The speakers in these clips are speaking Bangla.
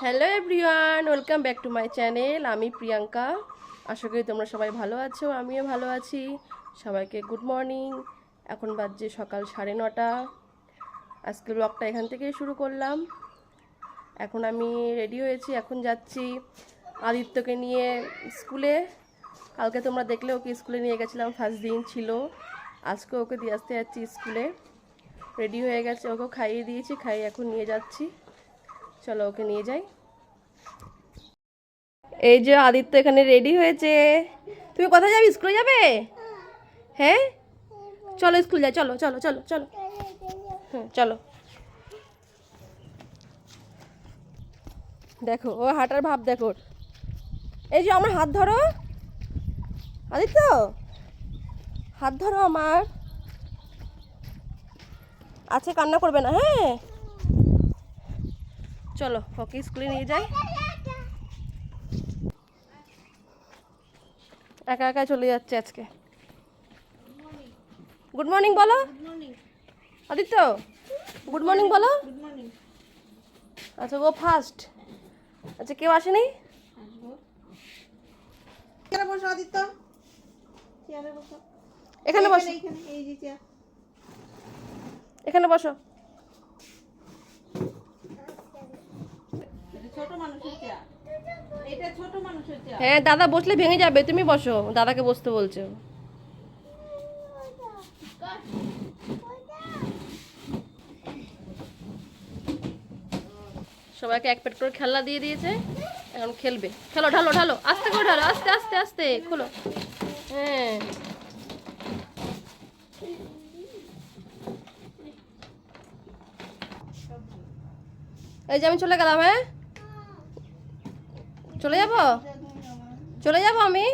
Hello everyone, welcome back to my channel. আমি প্রিয়াঙ্কা। আশা করি তোমরা সবাই ভালো আছো, আমিও ভালো আছি। সবাইকে গুড মর্নিং। এখন বাজছে সকাল 9:30। আজকের ব্লগটা এখান থেকেই শুরু করলাম। এখন আমি রেডি হয়েছি, এখন যাচ্ছি আদিত্যকে নিয়ে স্কুলে। কালকে তোমরা দেখলে ওকে স্কুলে নিয়ে গেছিলাম, ফার্স্ট দিন ছিল। আজকে ওকে দিয়ে আসতে যাচ্ছি স্কুলে। রেডি হয়ে গেছে, ওকে খাইয়ে দিয়েছি, খাইয়ে এখন নিয়ে যাচ্ছি। চলো ওকে নিয়ে যাই। এই যে আদিত্য এখানে রেডি হয়েছে। তুমি কোথায় যাবে? স্কুলে যাবে? হ্যাঁ, চলো স্কুল যাই, চলো চলো চলো চলো। হ্যাঁ চলো। দেখো ও হাঁটার ভাব দেখো। এই যে আমার হাত ধরো আদিত্য, হাত ধরো আমার। আচ্ছা কান্না করবে না, হ্যাঁ। চলো ওকে স্কুলে নিয়ে যাই। একা একা চলে যাচ্ছে আজকে। গুড মর্নিং বলো আদিত্য, গুড মর্নিং বলো। আচ্ছা ও ফার্স্ট। আচ্ছা কেউ আসেনি? চেয়ারে বসো আদিত্য, চেয়ারে বসো। এখানে বসো, এইখানে এই যে চেয়ার। এখানে বসো। এটা ছোট মানুষের চেয়ার, এটা ছোট মানুষের চেয়ার। হ্যাঁ দাদা বসলে ভেঙে যাবে, তুমি বসো, দাদাকে বসতে বলছো। সবাইকে এক প্যাট করে খেলনা দিয়ে দিয়েছে, এখন খেলবে। খেলো, ঢালো ঢালো, আস্তে করে ঢালো, আস্তে আস্তে আস্তে খোলো। হ্যাঁ এই যে আমি চলে গেলাম। হ্যাঁ চলে যাব, চলে যাব আমি।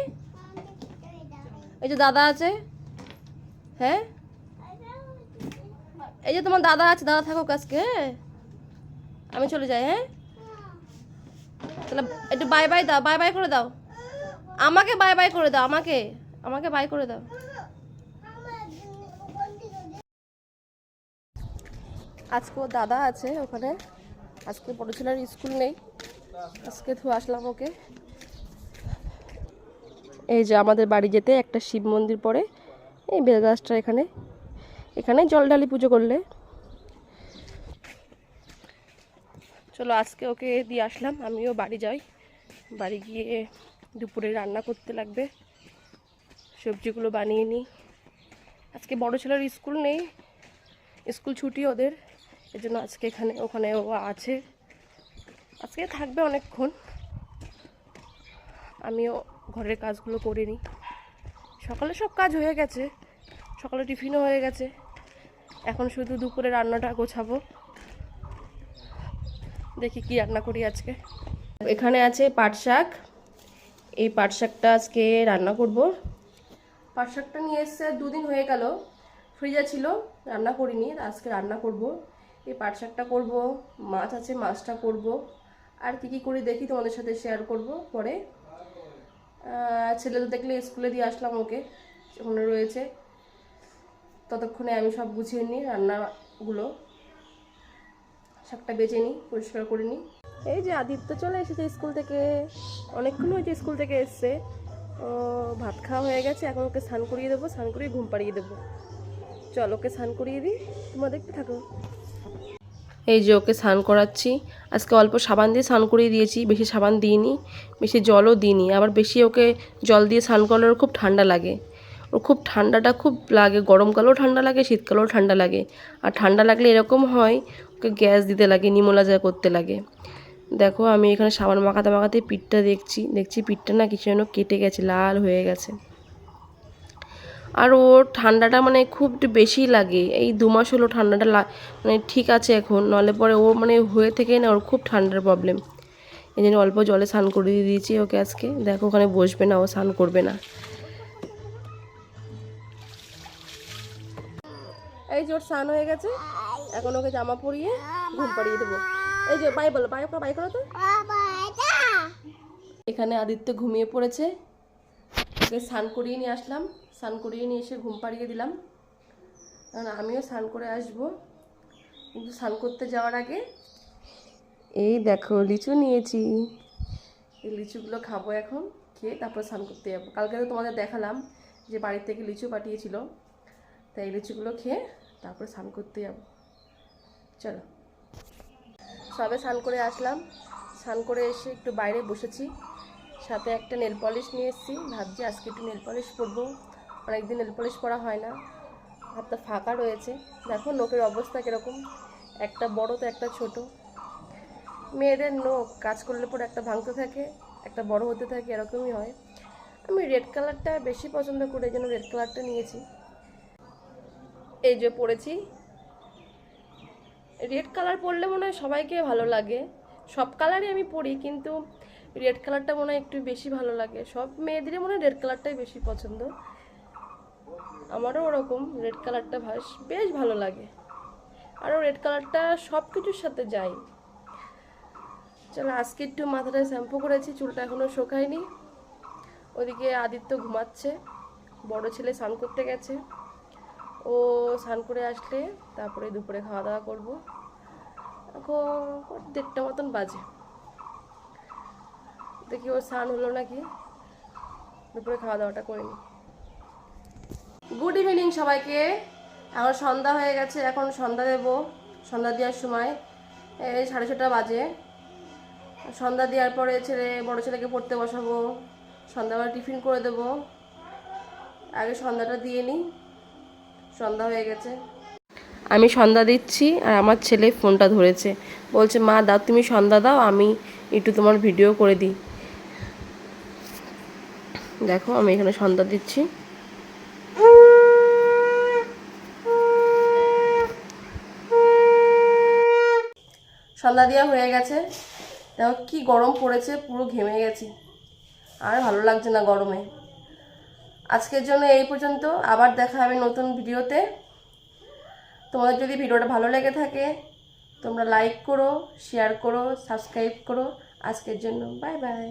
এই যে দাদা আছে। হ্যাঁ এই যে তোমার দাদা আছে, দাদা থাকুক আজকে। হ্যাঁ আমি চলে যাই। হ্যাঁ তাহলে একটু বাই বাই দাও, বাই বাই করে দাও। আমাকে বাই বাই করে দাও, আমাকে আমাকে বাই করে দাও। আজকে ও দাদা আছে ওখানে, আজকে বড় ছেলের স্কুল নেই, আজকে থু আসলাম ওকে। এই যে আমাদের বাড়ি যেতে একটা শিব মন্দির পড়ে, এই বেলগাছটা এখানে, এখানে জল ঢালি পুজো করলে। চলো আজকে ওকে দিয়ে আসলাম, আমিও বাড়ি যাই। বাড়ি গিয়ে দুপুরে রান্না করতে লাগবে, সবজিগুলো বানিয়ে নিই। আজকে বড় ছেলের স্কুল নেই, স্কুল ছুটি ওদের, এই জন্য আজকে এখানে ওখানে ও আছে, আজকে থাকবে অনেকক্ষণ। আমিও ঘরের কাজগুলো করে নিই। সকালে সব কাজ হয়ে গেছে, সকালে টিফিনও হয়ে গেছে, এখন শুধু দুপুরে রান্নাটা গোছাবো। দেখি কি রান্না করি আজকে। এখানে আছে পাট শাক, এই পাট শাকটা আজকে রান্না করব। পাট শাকটা নিয়ে এসছে 2 দিন হয়ে গেল, ফ্রিজে ছিল, রান্না করিনি, আজকে রান্না করব। এই পাট শাকটা করব, মাছ আছে মাছটা করব, আর কি করি দেখি তোমাদের সাথে শেয়ার করব পরে। ছেলে তো দেখলে স্কুলে দিয়ে আসলাম ওকে, ওখানে রয়েছে, ততক্ষণে আমি সব গুছিয়ে নিই রান্নাগুলো। শাকটা বেছে নিই, পরিষ্কার করে নিই। এই যে আদিত্য চলে এসেছে স্কুল থেকে, অনেকক্ষণ হয়েছে স্কুল থেকে এসছে। ও ভাত খাওয়া হয়ে গেছে, এখন ওকে স্নান করিয়ে দেবো, স্নান করিয়ে ঘুম পাড়িয়ে দেবো। চল ওকে স্নান করিয়ে দিই, তোমরা দেখতে থাকো। এই যে ওকে স্নান করাচ্ছি, আজকে অল্প সাবান দিয়ে স্নান করিয়ে দিয়েছি, বেশি সাবান দিইনি, বেশি জলও দিইনি। আবার বেশি ওকে জল দিয়ে স্নান করলে ওর খুব ঠান্ডা লাগে, ওর খুব ঠান্ডাটা খুব লাগে, গরমকালেও ঠান্ডা লাগে, শীতকালেও ঠান্ডা লাগে। আর ঠান্ডা লাগলে এরকম হয়, ওকে গ্যাস দিতে লাগে, নিমোলাজা করতে লাগে। দেখো আমি এখানে সাবান মাখাতে মাখাতে পিঠটা দেখছি পিঠটা না কিছু যেন কেটে গেছে, লাল হয়ে গেছে। আর ওর ঠান্ডাটা মানে খুব একটু বেশি লাগে, এই 2 মাস হলো ঠান্ডাটা মানে ঠিক আছে এখন, নাহলে পরে ও মানে হয়ে থেকে না ওর খুব ঠান্ডার প্রবলেম। এই জন্য অল্প জলে স্নান করে দিয়েছি ওকে আজকে। দেখো ওখানে বসবে না, ও স্নান করবে না। এই যে ওর স্নান হয়ে গেছে, এখন ওকে জামা পরিয়ে ঘুম পাড়িয়ে দেবো। এই যে বাই বলো, বাই করো তো। এখানে আদিত্য ঘুমিয়ে পড়েছে, ওকে স্নান করিয়ে নিয়ে আসলাম, স্নান করিয়ে নিয়ে এসে ঘুম পাড়িয়ে দিলাম। কারণ আমিও স্নান করে আসবো, কিন্তু স্নান করতে যাওয়ার আগে এই দেখো লিচু নিয়েছি, এই লিচুগুলো খাবো এখন, খেয়ে তারপর স্নান করতে যাবো। কালকে তো তোমাদের দেখালাম যে বাড়ি থেকে লিচু পাঠিয়েছিল, তাই এই লিচুগুলো খেয়ে তারপরে স্নান করতে যাবো। চলো, সবে স্নান করে আসলাম, স্নান করে এসে একটু বাইরে বসেছি, সাথে একটা নেল পলিশ নিয়ে এসেছি। ভাবছি আজকে একটু নেল পলিশ পরবো, অনেকদিন নেল পলিশ পরা হয় না। হাতটা ফাঁকা রয়েছে, দেখো নখের অবস্থা কীরকম, একটা বড় তো একটা ছোট। মেয়েদের নখ কাজ করলে পরে একটা ভাঙতে থাকে, একটা বড় হতে থাকে, এরকমই হয়। আমি রেড কালারটা বেশি পছন্দ করে এই জন্য রেড কালারটা নিয়েছি। এই যে পরেছি, রেড কালার পরলে মনে হয় সবাইকে ভালো লাগে। সব কালারই আমি পরি, কিন্তু রেড কালারটা মনে হয় একটু বেশি ভালো লাগে। সব মেয়েদেরই মনে হয় রেড কালারটাই বেশি পছন্দ, আমারও ওরকম রেড কালারটা বেশ ভালো লাগে। আরও রেড কালারটা সব কিছুর সাথে যায়। চলো, আজকে একটু মাথাটা শ্যাম্পু করেছি, চুলটা এখনও শোকায়নি। ওদিকে আদিত্য ঘুমাচ্ছে, বড় ছেলে স্নান করতে গেছে, ও স্নান করে আসলে তারপরে দুপুরে খাওয়া দাওয়া করবো। এখন 1:30 মতন বাজে, দেখি ওর স্নান হলো নাকি, দুপুরে খাওয়া দাওয়াটা করে নিই। গুড ইভিনিং সবাইকে, এখন সন্ধ্যা হয়ে গেছে, এখন সন্ধ্যা দেবো। সন্ধ্যা দেওয়ার সময় এই 6:30 বাজে। সন্ধ্যা দেওয়ার পরে বড় ছেলেকে পড়তে বসাবো, সন্ধ্যাবেলা টিফিন করে দেবো। আগে সন্ধ্যাটা দিয়ে নিই, সন্ধ্যা হয়ে গেছে। আমি সন্ধ্যা দিচ্ছি আর আমার ছেলে ফোনটা ধরেছে, বলছে মা দাও, তুমি সন্ধ্যা দাও, আমি একটু তোমার ভিডিও করে দিই। দেখো আমি এখানে সন্ধ্যা দিচ্ছি। সন্ধ্যা দেওয়া হয়ে গেছে, দেখো কি গরম পড়েছে, পুরো ঘেমে গেছি, আর ভালো লাগছে না গরমে। আজকের জন্য এই পর্যন্ত, আবার দেখা হবে নতুন ভিডিওতে। তোমাদের যদি ভিডিওটা ভালো লেগে থাকে তোমরা লাইক করো, শেয়ার করো, সাবস্ক্রাইব করো। আজকের জন্য বাই বাই।